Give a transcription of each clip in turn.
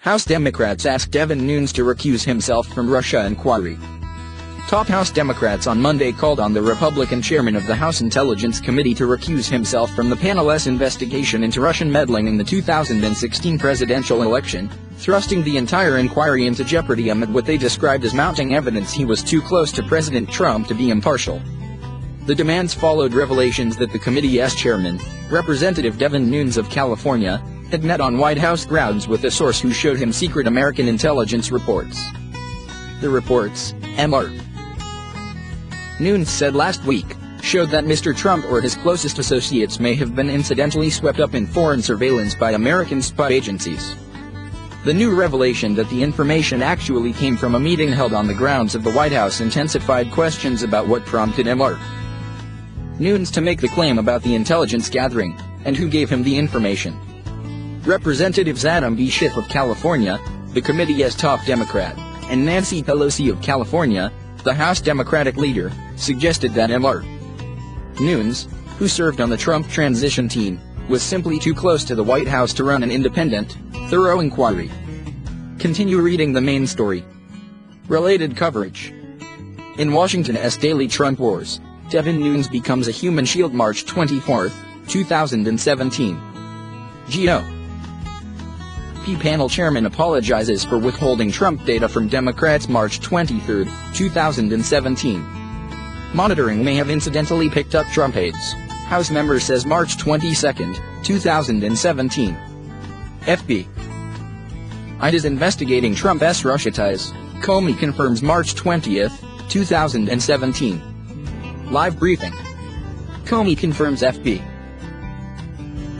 House Democrats ask Devin Nunes to recuse himself from Russia inquiry. Top House Democrats on Monday called on the Republican chairman of the House Intelligence Committee to recuse himself from the panel's investigation into Russian meddling in the 2016 presidential election, thrusting the entire inquiry into jeopardy amid what they described as mounting evidence he was too close to President Trump to be impartial. The demands followed revelations that the committee's chairman, Representative Devin Nunes of California, had met on White House grounds with a source who showed him secret American intelligence reports. The reports, Mr. Nunes said last week, showed that Mr. Trump or his closest associates may have been incidentally swept up in foreign surveillance by American spy agencies. The new revelation that the information actually came from a meeting held on the grounds of the White House intensified questions about what prompted Mr. Nunes to make the claim about the intelligence gathering, and who gave him the information. Representatives Adam B. Schiff of California, the committee's top Democrat, and Nancy Pelosi of California, the House Democratic leader, suggested that Mr. Nunes, who served on the Trump transition team, was simply too close to the White House to run an independent, thorough inquiry. Continue reading the main story. Related coverage. In Washington's daily Trump wars, Devin Nunes becomes a human shield March 24, 2017. GOP panel chairman apologizes for withholding Trump data from Democrats March 23, 2017. Monitoring may have incidentally picked up Trump aides, House member says March 22, 2017. FBI is investigating Trump's Russia ties, Comey confirms March 20, 2017. Live briefing. Comey confirms FBI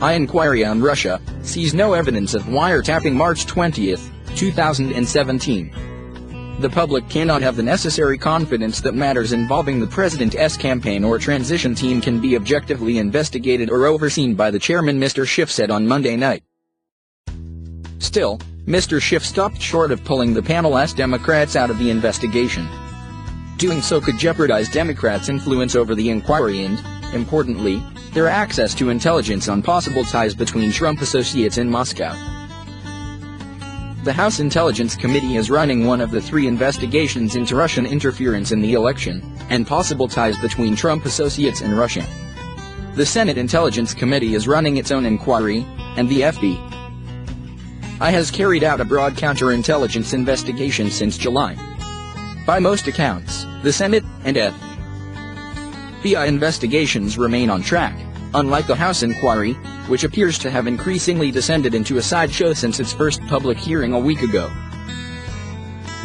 inquiry on Russia, sees no evidence of wiretapping March 20, 2017. The public cannot have the necessary confidence that matters involving the president's campaign or transition team can be objectively investigated or overseen by the chairman, Mr. Schiff said on Monday night. Still, Mr. Schiff stopped short of pulling the panel's Democrats out of the investigation. Doing so could jeopardize Democrats' influence over the inquiry and, importantly, their access to intelligence on possible ties between Trump associates in Moscow. The House Intelligence Committee is running one of the three investigations into Russian interference in the election, and possible ties between Trump associates and Russia. The Senate Intelligence Committee is running its own inquiry, and the FBI has carried out a broad counterintelligence investigation since July. By most accounts, the Senate and FBI investigations remain on track, unlike the House inquiry, which appears to have increasingly descended into a sideshow since its first public hearing a week ago.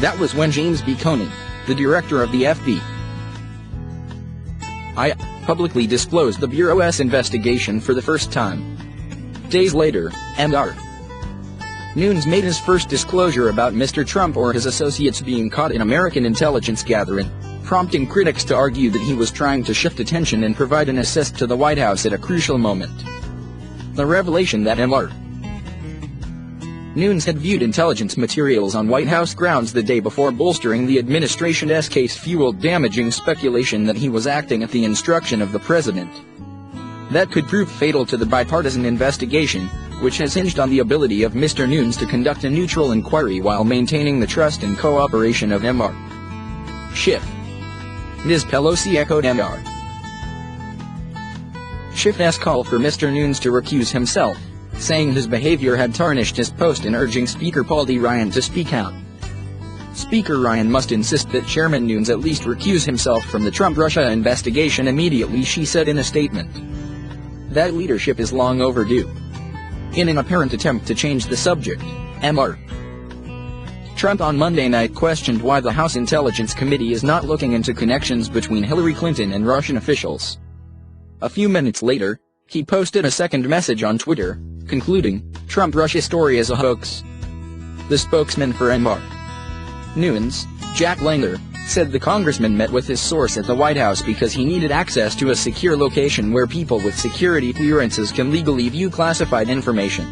That was when James B. Coney, the director of the FBI, publicly disclosed the Bureau's investigation for the first time. Days later, Mr. Nunes made his first disclosure about Mr. Trump or his associates being caught in American intelligence gathering, prompting critics to argue that he was trying to shift attention and provide an assist to the White House at a crucial moment. The revelation that Mr. Nunes had viewed intelligence materials on White House grounds the day before bolstering the administration's case fueled damaging speculation that he was acting at the instruction of the president. That could prove fatal to the bipartisan investigation, which has hinged on the ability of Mr. Nunes to conduct a neutral inquiry while maintaining the trust and cooperation of Mr. Schiff. Ms. Pelosi echoed Mr. Schiff's call for Mr. Nunes to recuse himself, saying his behavior had tarnished his post and urging Speaker Paul D. Ryan to speak out. Speaker Ryan must insist that Chairman Nunes at least recuse himself from the Trump-Russia investigation immediately, she said in a statement. That leadership is long overdue. In an apparent attempt to change the subject, Mr. Trump on Monday night questioned why the House Intelligence Committee is not looking into connections between Hillary Clinton and Russian officials. A few minutes later, he posted a second message on Twitter, concluding, "Trump-Russia story is a hoax." The spokesman for Mr. Nunes, Jack Langer, said the congressman met with his source at the White House because he needed access to a secure location where people with security clearances can legally view classified information.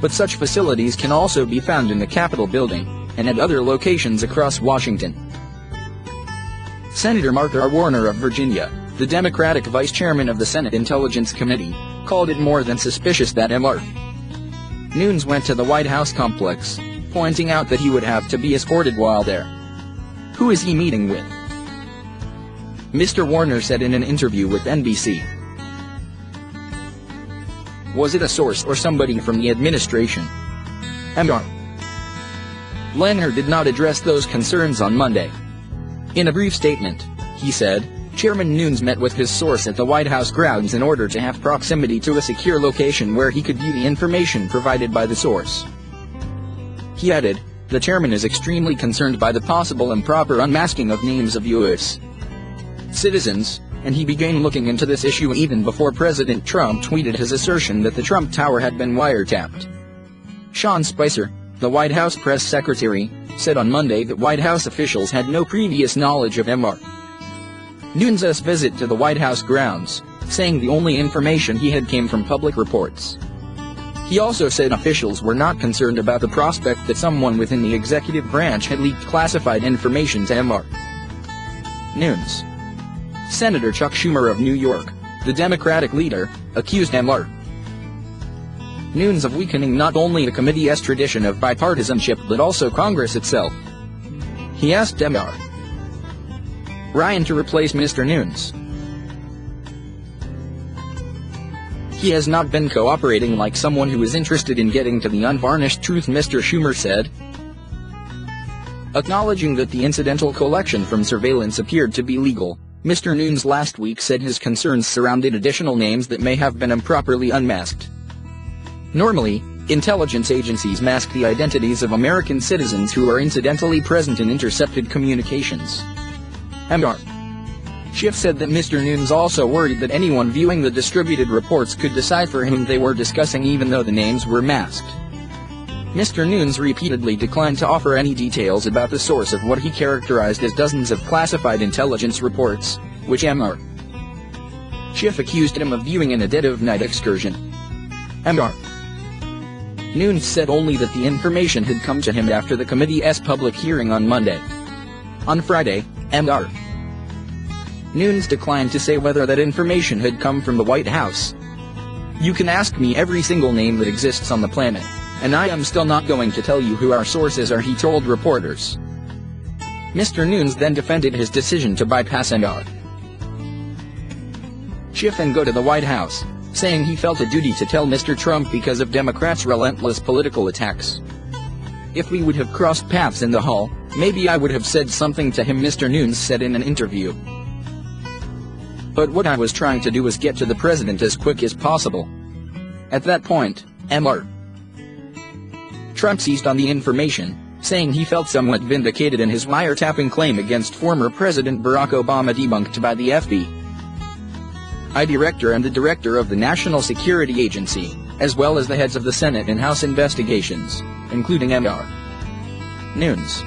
But such facilities can also be found in the Capitol building, and at other locations across Washington. Senator Martha R. Warner of Virginia, the Democratic vice chairman of the Senate Intelligence Committee, called it more than suspicious that Mr. Nunes went to the White House complex, pointing out that he would have to be escorted while there. Who is he meeting with? Mr. Warner said in an interview with NBC. Was it a source or somebody from the administration? Mr. Leonard did not address those concerns on Monday. In a brief statement, he said, Chairman Nunes met with his source at the White House grounds in order to have proximity to a secure location where he could view the information provided by the source. He added, the chairman is extremely concerned by the possible improper unmasking of names of U.S. citizens, and he began looking into this issue even before President Trump tweeted his assertion that the Trump Tower had been wiretapped. Sean Spicer, the White House press secretary, said on Monday that White House officials had no previous knowledge of Mr. Nunes' visit to the White House grounds, saying the only information he had came from public reports. He also said officials were not concerned about the prospect that someone within the executive branch had leaked classified information to Mr. Nunes. Senator Chuck Schumer of New York, the Democratic leader, accused Mr. Nunes of weakening not only the committee's tradition of bipartisanship but also Congress itself. He asked Mr. Ryan to replace Mr. Nunes. He has not been cooperating like someone who is interested in getting to the unvarnished truth, Mr. Schumer said. Acknowledging that the incidental collection from surveillance appeared to be legal, Mr. Nunes last week said his concerns surrounded additional names that may have been improperly unmasked. Normally, intelligence agencies mask the identities of American citizens who are incidentally present in intercepted communications. Mr. Schiff said that Mr. Nunes also worried that anyone viewing the distributed reports could decipher whom they were discussing even though the names were masked. Mr. Nunes repeatedly declined to offer any details about the source of what he characterized as dozens of classified intelligence reports, which Mr. Schiff accused him of viewing in a dead-of-night excursion. Mr. Nunes said only that the information had come to him after the committee's public hearing on Monday. On Friday, Mr. Nunes declined to say whether that information had come from the White House. You can ask me every single name that exists on the planet, and I am still not going to tell you who our sources are, he told reporters. Mr. Nunes then defended his decision to bypass Mr. Schiff and go to the White House, saying he felt a duty to tell Mr. Trump because of Democrats' relentless political attacks. If we would have crossed paths in the hall, maybe I would have said something to him, Mr. Nunes said in an interview. But what I was trying to do was get to the president as quick as possible. At that point, Mr. Trump seized on the information, saying he felt somewhat vindicated in his wiretapping claim against former President Barack Obama, debunked by the FBI director and the director of the National Security Agency, as well as the heads of the Senate and House investigations, including Mr. Nunes.